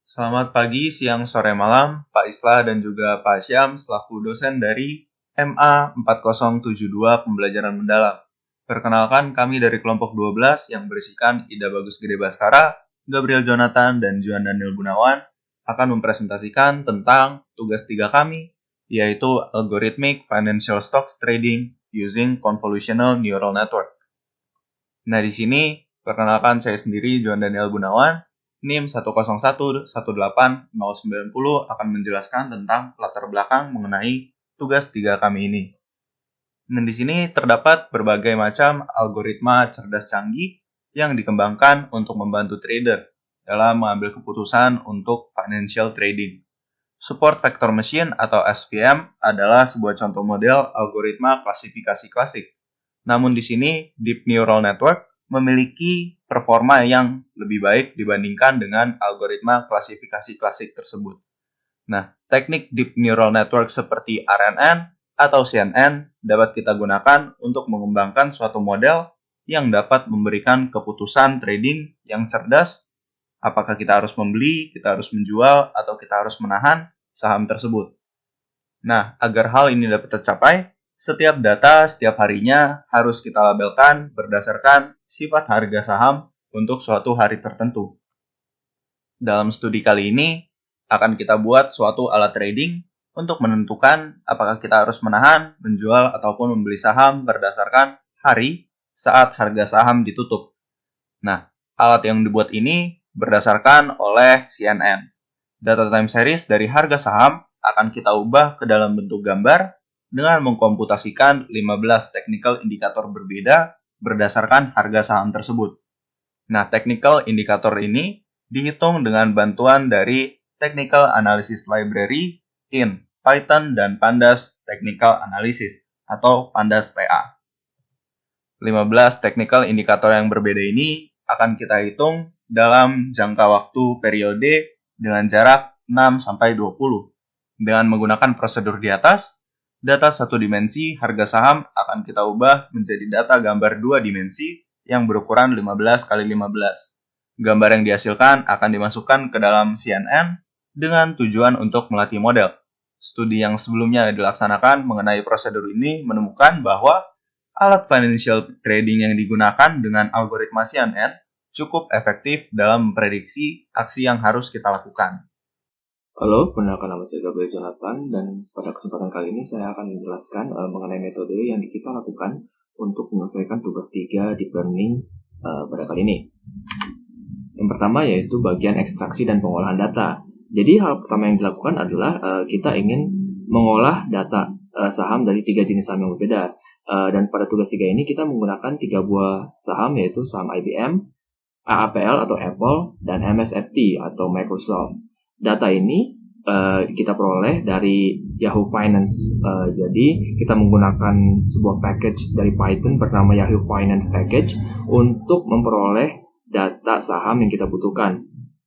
Selamat pagi, siang, sore, malam, Pak Islah dan juga Pak Syam selaku dosen dari MA 4072 Pembelajaran Mendalam. Perkenalkan, kami dari kelompok 12 yang berisikan Ida Bagus Gede Baskara, Gabriel Jonathan, dan Juan Daniel Gunawan akan mempresentasikan tentang tugas 3 kami, yaitu Algorithmic Financial Stocks Trading Using Convolutional Neural Network. Nah, di sini perkenalkan saya sendiri, Juan Daniel Gunawan, NIM 101180990 akan menjelaskan tentang latar belakang mengenai tugas 3 kami ini. Dan di sini terdapat berbagai macam algoritma cerdas canggih yang dikembangkan untuk membantu trader dalam mengambil keputusan untuk financial trading. Support Vector Machine atau SVM adalah sebuah contoh model algoritma klasifikasi klasik. Namun di sini Deep Neural Network memiliki performa yang lebih baik dibandingkan dengan algoritma klasifikasi klasik tersebut. Nah, teknik Deep Neural Network seperti RNN atau CNN dapat kita gunakan untuk mengembangkan suatu model yang dapat memberikan keputusan trading yang cerdas. Apakah kita harus membeli, kita harus menjual, atau kita harus menahan saham tersebut. Nah, agar hal ini dapat tercapai, setiap data setiap harinya harus kita labelkan berdasarkan sifat harga saham untuk suatu hari tertentu. Dalam studi kali ini, akan kita buat suatu alat trading untuk menentukan apakah kita harus menahan, menjual, ataupun membeli saham berdasarkan hari saat harga saham ditutup. Nah, alat yang dibuat ini berdasarkan oleh CNN. Data time series dari harga saham akan kita ubah ke dalam bentuk gambar dengan mengkomputasikan 15 technical indikator berbeda berdasarkan harga saham tersebut. Nah, technical indikator ini dihitung dengan bantuan dari Technical Analysis Library in Python dan Pandas Technical Analysis atau Pandas TA. 15 technical indikator yang berbeda ini akan kita hitung dalam jangka waktu periode dengan jarak 6-20. Dengan menggunakan prosedur di atas, data satu dimensi harga saham akan kita ubah menjadi data gambar 2 dimensi yang berukuran 15x15. Gambar yang dihasilkan akan dimasukkan ke dalam CNN dengan tujuan untuk melatih model. Studi yang sebelumnya dilaksanakan mengenai prosedur ini menemukan bahwa alat financial trading yang digunakan dengan algoritma CNN cukup efektif dalam memprediksi aksi yang harus kita lakukan. Halo, perkenalkan nama saya Gabriel Jonathan dan pada kesempatan kali ini saya akan menjelaskan mengenai metode yang kita lakukan untuk menyelesaikan tugas 3 deep learning pada kali ini. Yang pertama yaitu bagian ekstraksi dan pengolahan data. Jadi hal pertama yang dilakukan adalah kita ingin mengolah data saham dari 3 jenis saham yang berbeda. Dan pada tugas 3 ini kita menggunakan 3 buah saham yaitu saham IBM, AAPL atau Apple, dan MSFT atau Microsoft. Data ini kita peroleh dari Yahoo Finance. Jadi kita menggunakan sebuah package dari Python bernama Yahoo Finance Package untuk memperoleh data saham yang kita butuhkan.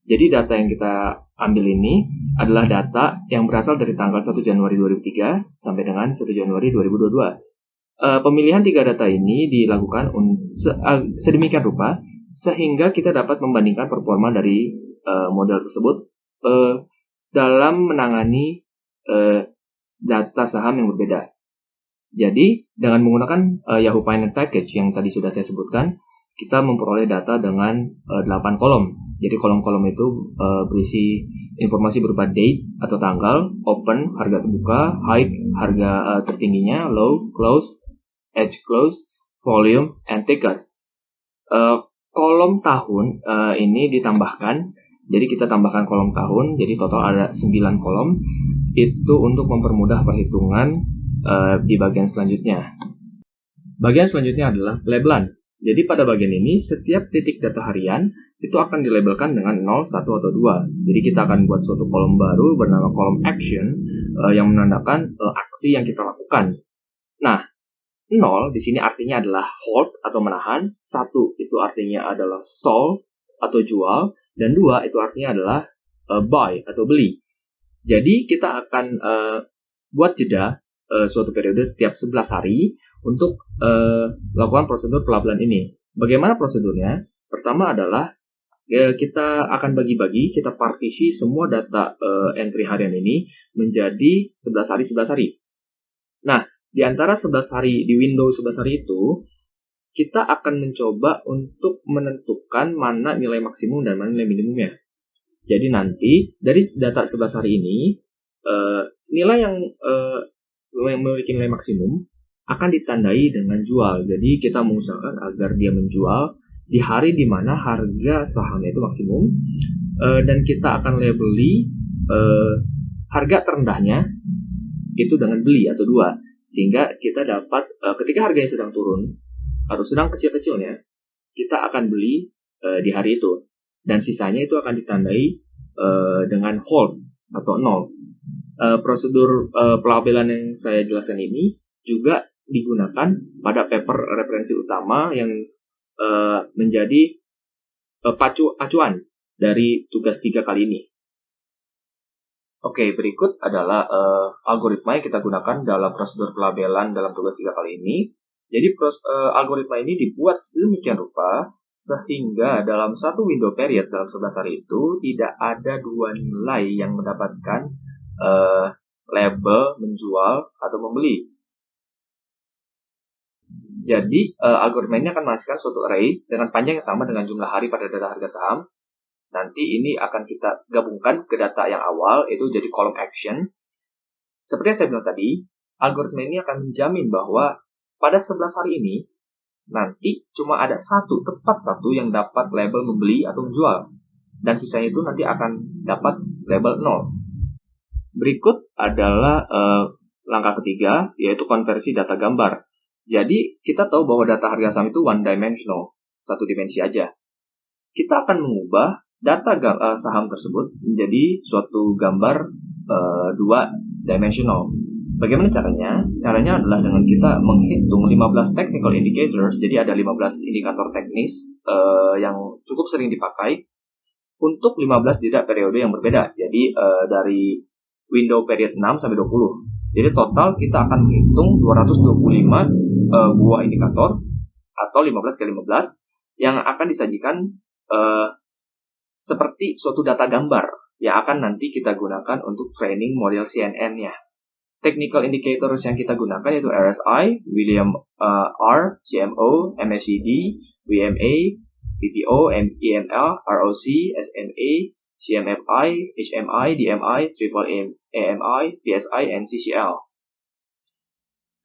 Jadi data yang kita ambil ini adalah data yang berasal dari tanggal 1 Januari 2003 sampai dengan 1 Januari 2022. Pemilihan 3 data ini dilakukan sedemikian rupa sehingga kita dapat membandingkan performa dari model tersebut dalam menangani data saham yang berbeda. Jadi, dengan menggunakan Yahoo Finance Package yang tadi sudah saya sebutkan, kita memperoleh data dengan 8 kolom. Jadi, kolom-kolom itu berisi informasi berupa date atau tanggal, open, harga terbuka, high, harga tertingginya, low, close, edge close, volume, and ticker. Kolom tahun ini ditambahkan. Jadi kita tambahkan kolom tahun, jadi total ada 9 kolom. Itu untuk mempermudah perhitungan di bagian selanjutnya. Bagian selanjutnya adalah labelan. Jadi pada bagian ini, setiap titik data harian itu akan dilabelkan dengan 0, 1, atau 2. Jadi kita akan buat suatu kolom baru bernama kolom action yang menandakan aksi yang kita lakukan. Nah, 0 di sini artinya adalah hold atau menahan, 1 itu artinya adalah sold atau jual, dan 2 itu artinya adalah buy atau beli. Jadi kita akan buat jeda suatu periode tiap 11 hari untuk lakukan prosedur pelabelan ini. Bagaimana prosedurnya? Pertama adalah kita akan bagi-bagi, kita partisi semua data entry harian ini menjadi 11 hari 11 hari. Nah, di antara 11 hari di Windows 11 hari itu, kita akan mencoba untuk menentukan mana nilai maksimum dan mana nilai minimumnya. Jadi nanti dari data 11 hari ini, nilai yang memiliki nilai maksimum akan ditandai dengan jual. Jadi kita mengusahakan agar dia menjual di hari di mana harga sahamnya itu maksimum, dan kita akan labeli harga terendahnya itu dengan beli atau dua, sehingga kita dapat ketika harganya sedang turun atau sedang kecil-kecilnya, kita akan beli di hari itu, dan sisanya itu akan ditandai dengan hold atau nol. Prosedur pelabelan yang saya jelaskan ini juga digunakan pada paper referensi utama yang menjadi acuan dari tugas 3 kali ini. Oke, berikut adalah algoritma yang kita gunakan dalam prosedur pelabelan dalam tugas 3 kali ini. Jadi algoritma ini dibuat sedemikian rupa sehingga dalam satu window period dalam 11 hari itu tidak ada dua nilai yang mendapatkan label menjual atau membeli. Jadi algoritma ini akan menghasilkan suatu array dengan panjang yang sama dengan jumlah hari pada data harga saham. Nanti ini akan kita gabungkan ke data yang awal, itu jadi column action. Seperti yang saya bilang tadi, algoritma ini akan menjamin bahwa pada 11 hari ini, nanti cuma ada tepat satu yang dapat label membeli atau menjual. Dan sisanya itu nanti akan dapat label 0. Berikut adalah langkah ketiga, yaitu konversi data gambar. Jadi, kita tahu bahwa data harga saham itu one dimensional, satu dimensi aja. Kita akan mengubah data saham tersebut menjadi suatu gambar dua dimensional. Bagaimana caranya? Caranya adalah dengan kita menghitung 15 technical indicators, jadi ada 15 indikator teknis yang cukup sering dipakai untuk 15 jeda periode yang berbeda. Jadi dari window period 6 sampai 20. Jadi total kita akan menghitung 225 buah indikator atau 15 kali 15 yang akan disajikan seperti suatu data gambar yang akan nanti kita gunakan untuk training model CNN-nya. Technical indicators yang kita gunakan yaitu RSI, William R, CMO, MACD, WMA, PPO, EML, ROC, SMA, CMFI, HMI, DMI, Triple AMI, PSI, and CCL.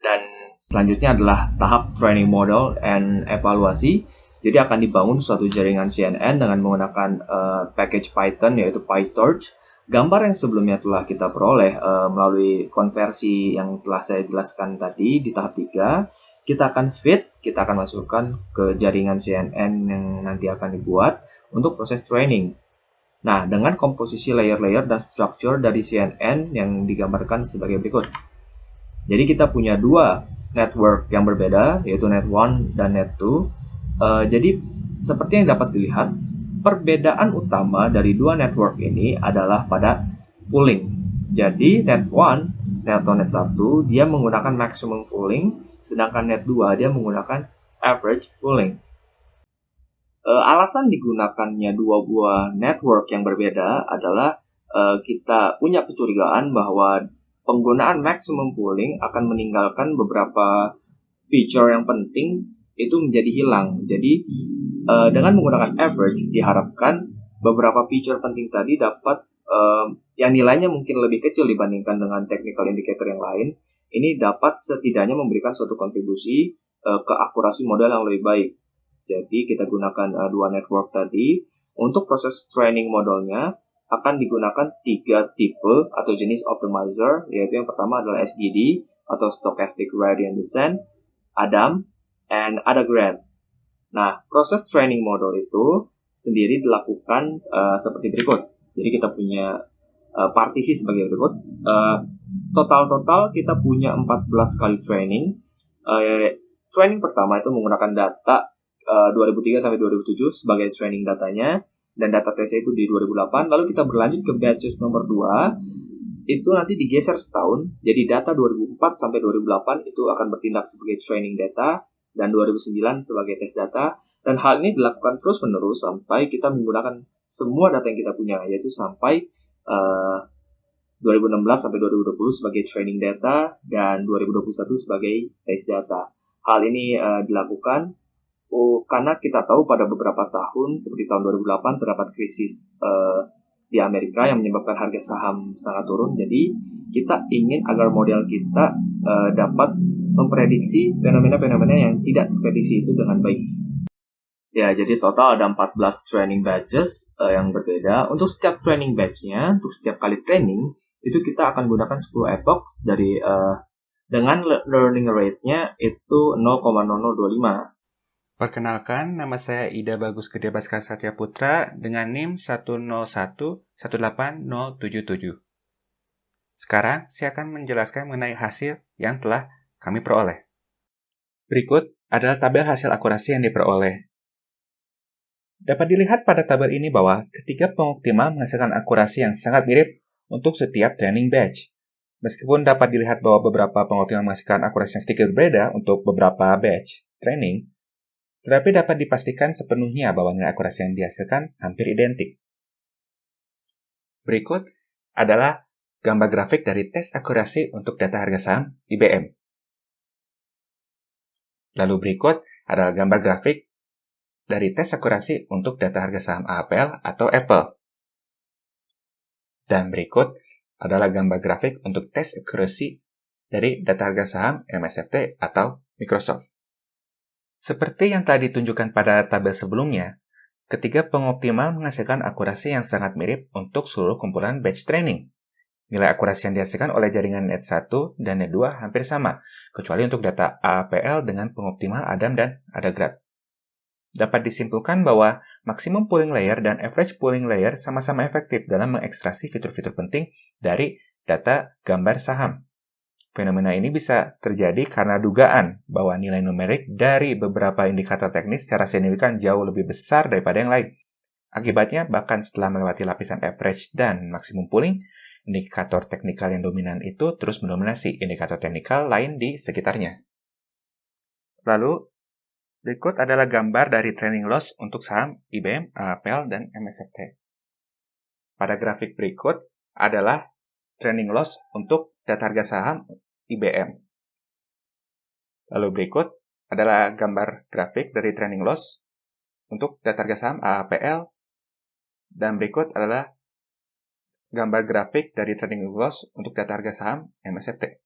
Dan selanjutnya adalah tahap training model and evaluasi. Jadi akan dibangun suatu jaringan CNN dengan menggunakan package Python yaitu PyTorch. Gambar yang sebelumnya telah kita peroleh melalui konversi yang telah saya jelaskan tadi di tahap 3. Kita akan kita akan masukkan ke jaringan CNN yang nanti akan dibuat untuk proses training. Nah, dengan komposisi layer-layer dan structure dari CNN yang digambarkan sebagai berikut. Jadi kita punya dua network yang berbeda, yaitu Net 1 dan Net 2. Jadi seperti yang dapat dilihat, perbedaan utama dari dua network ini adalah pada pooling. Jadi Net 1 atau Net 1 dia menggunakan maximum pooling, sedangkan Net 2 dia menggunakan average pooling. Alasan digunakannya dua buah network yang berbeda adalah kita punya kecurigaan bahwa penggunaan maximum pooling akan meninggalkan beberapa feature yang penting itu menjadi hilang. Jadi dengan menggunakan average diharapkan beberapa feature penting tadi dapat yang nilainya mungkin lebih kecil dibandingkan dengan technical indicator yang lain, ini dapat setidaknya memberikan suatu kontribusi ke akurasi model yang lebih baik. Jadi kita gunakan dua network tadi. Untuk proses training modelnya akan digunakan 3 tipe atau jenis optimizer, yaitu yang pertama adalah SGD atau Stochastic Gradient Descent, ADAM, and ADAGRAD. Nah, proses training model itu sendiri dilakukan seperti berikut. Jadi kita punya partisi sebagai berikut. Total kita punya 14 kali training. Training pertama itu menggunakan data 2003 sampai 2007 sebagai training datanya, dan data tesnya itu di 2008. Lalu kita berlanjut ke batches nomor 2, itu nanti digeser setahun, jadi data 2004 sampai 2008 itu akan bertindak sebagai training data, dan 2009 sebagai tes data. Dan hal ini dilakukan terus-menerus sampai kita menggunakan semua data yang kita punya, yaitu sampai 2016 sampai 2020 sebagai training data dan 2021 sebagai test data. Hal ini dilakukan karena kita tahu pada beberapa tahun, seperti tahun 2008, terdapat krisis di Amerika yang menyebabkan harga saham sangat turun. Jadi kita ingin agar model kita dapat memprediksi fenomena-fenomena yang tidak terprediksi itu dengan baik. Ya, jadi total ada 14 training batches yang berbeda. Untuk setiap training batch-nya, untuk setiap kali training, itu kita akan gunakan 10 epochs dari dengan learning rate-nya itu 0,0025. Perkenalkan, nama saya Ida Bagus Gede Baskara Satya Putra dengan NIM 101-18077. Sekarang, saya akan menjelaskan mengenai hasil yang telah kami peroleh. Berikut adalah tabel hasil akurasi yang diperoleh. Dapat dilihat pada tabel ini bahwa ketiga pengoptimal menghasilkan akurasi yang sangat mirip untuk setiap training batch. Meskipun dapat dilihat bahwa beberapa pengoptimal menghasilkan akurasi yang sedikit berbeda untuk beberapa batch training, tetapi dapat dipastikan sepenuhnya bahwa nilai akurasi yang dihasilkan hampir identik. Berikut adalah gambar grafik dari tes akurasi untuk data harga saham IBM. Lalu berikut adalah gambar grafik dari tes akurasi untuk data harga saham APL atau Apple. Dan berikut adalah gambar grafik untuk tes akurasi dari data harga saham MSFT atau Microsoft. Seperti yang telah ditunjukkan pada tabel sebelumnya, ketiga pengoptimal menghasilkan akurasi yang sangat mirip untuk seluruh kumpulan batch training. Nilai akurasi yang dihasilkan oleh jaringan Net 1 dan Net 2 hampir sama, kecuali untuk data AAPL dengan pengoptimal Adam dan Adagrad. Dapat disimpulkan bahwa maksimum pooling layer dan average pooling layer sama-sama efektif dalam mengekstraksi fitur-fitur penting dari data gambar saham. Fenomena ini bisa terjadi karena dugaan bahwa nilai numerik dari beberapa indikator teknis secara signifikan jauh lebih besar daripada yang lain. Akibatnya, bahkan setelah melewati lapisan average dan maksimum pooling, indikator teknikal yang dominan itu terus mendominasi indikator teknikal lain di sekitarnya. Lalu, berikut adalah gambar dari training loss untuk saham IBM, APL, dan MSFT. Pada grafik berikut adalah training loss untuk data harga saham IBM. Lalu berikut adalah gambar grafik dari training loss untuk data harga saham AAPL. Dan berikut adalah gambar grafik dari training loss untuk data harga saham MSFT.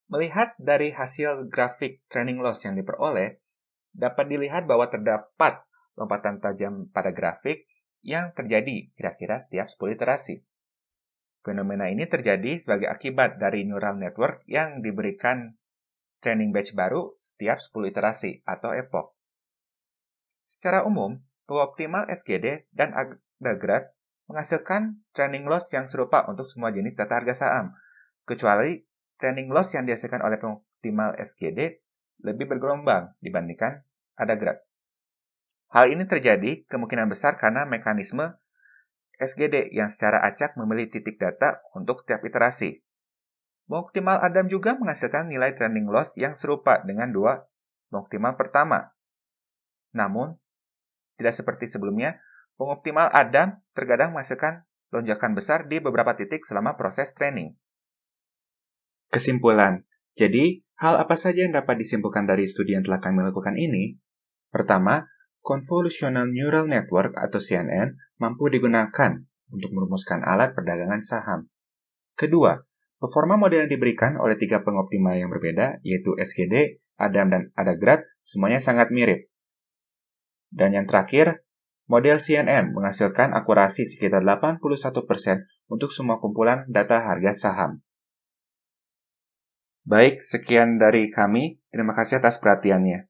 Melihat dari hasil grafik training loss yang diperoleh, dapat dilihat bahwa terdapat lompatan tajam pada grafik yang terjadi kira-kira setiap 10 iterasi. Fenomena ini terjadi sebagai akibat dari neural network yang diberikan training batch baru setiap 10 iterasi atau epoch. Secara umum, pengoptimal SGD dan Adagrad menghasilkan training loss yang serupa untuk semua jenis data harga saham, kecuali training loss yang dihasilkan oleh pengoptimal SGD lebih bergelombang dibandingkan Adagrad. Hal ini terjadi kemungkinan besar karena mekanisme SGD yang secara acak memilih titik data untuk setiap iterasi. Pengoptimal Adam juga menghasilkan nilai training loss yang serupa dengan dua pengoptimal pertama. Namun, tidak seperti sebelumnya, pengoptimal Adam terkadang menghasilkan lonjakan besar di beberapa titik selama proses training. Kesimpulan. Jadi, hal apa saja yang dapat disimpulkan dari studi yang telah kami lakukan ini? Pertama, Convolutional Neural Network atau CNN mampu digunakan untuk merumuskan alat perdagangan saham. Kedua, performa model yang diberikan oleh tiga pengoptimal yang berbeda, yaitu SGD, Adam, dan Adagrad, semuanya sangat mirip. Dan yang terakhir, model CNN menghasilkan akurasi sekitar 81% untuk semua kumpulan data harga saham. Baik, sekian dari kami. Terima kasih atas perhatiannya.